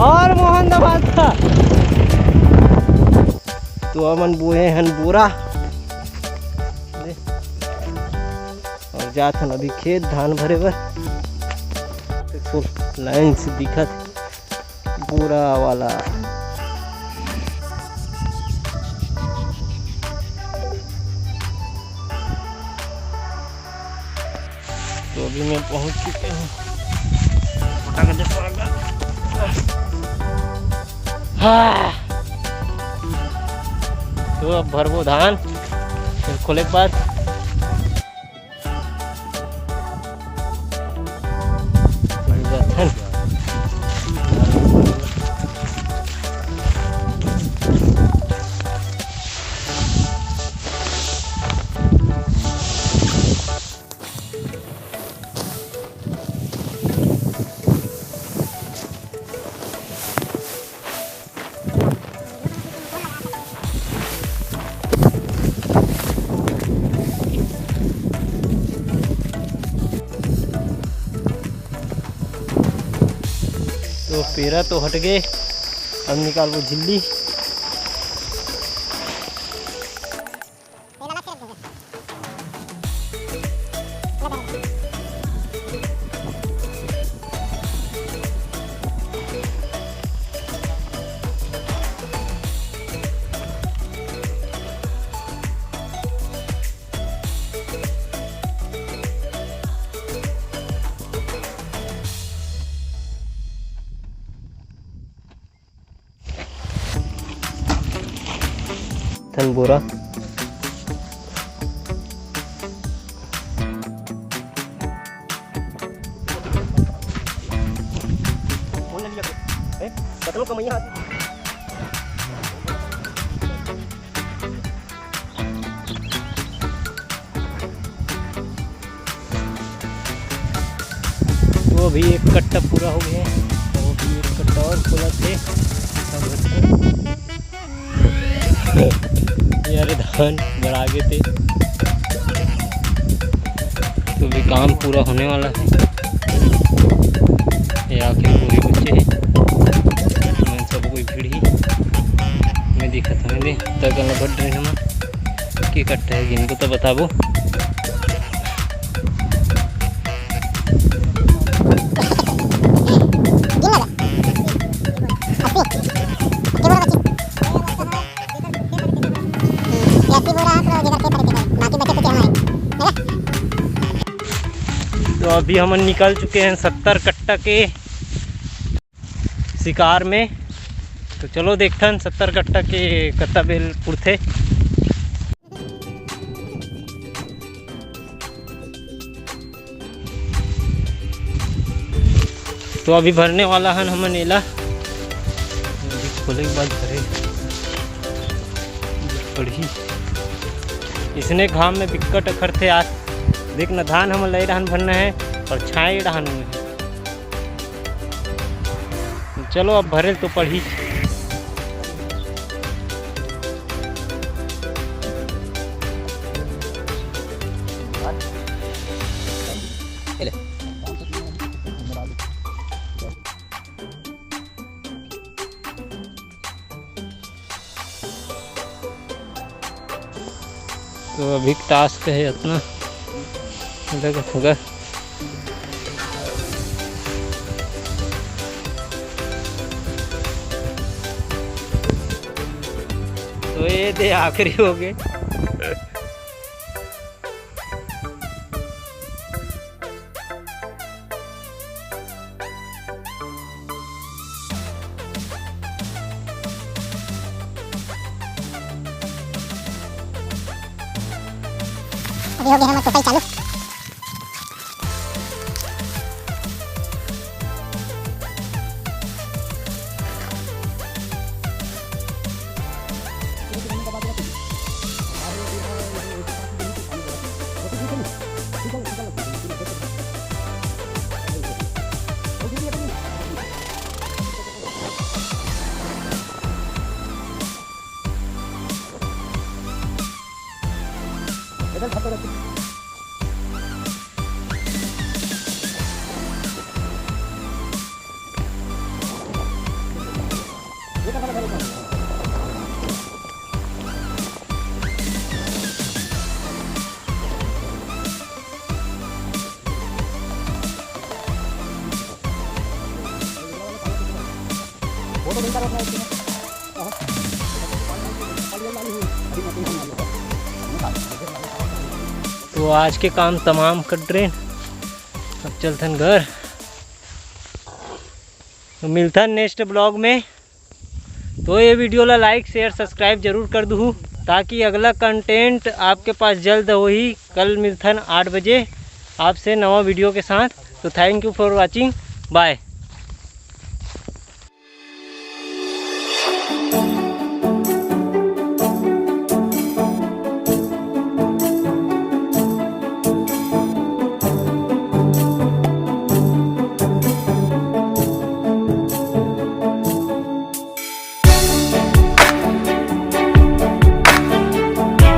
और मोहन दबाद था तो अमन बोए हन बोरा और जात हन अभी खेत धान भरे बर। लाइन से दिखत बोरा वाला। तो अभी मैं पहुंच चुके हूँ। हाँ। तो अब भरबो धान फिर खोले के बाद तो पेरा तो हट गए। अब निकाल वो झिल्ली। धन बोरा तो अभी एक कट्टा पूरा हो गया और अभी एक कट्टा और खुला थे। यारे धान बढ़ा गए थे तो भी काम पूरा होने वाला है। ये आखिर कोई बच्चे हैं सब कोई भीड़ ही मैं दिखा था मैंने तक बढ़ रहे हम कि कट्टा है इनको तो बताबो। तो अभी हम निकल चुके हैं 70 कट्टा के शिकार में। तो चलो देखते हैं 70 कट्टा के कत्ता बेलपुर थे। तो अभी भरने वाला है हम नेला खोले के बाद भरे पड़ी। इसने घाम में बिक्कट अखर थे आज देख न धान हम लई धान भरना है और छाए धान में है। चलो अब भरे तो पड़ी। तो अभी टास्क है इतना होगा। तो ये दे आखिरी हो गए। अभी हो गया हमारा सफाई चालू। तो आज के काम तमाम कर रहे, अब चलथन घर। तो मिलता नेक्स्ट ब्लॉग में। तो ये वीडियो ला लाइक शेयर सब्सक्राइब जरूर कर दूँ, ताकि अगला कंटेंट आपके पास जल्द हो ही। कल मिलथन 8 बजे आपसे नवा वीडियो के साथ। तो thank you for watching, bye.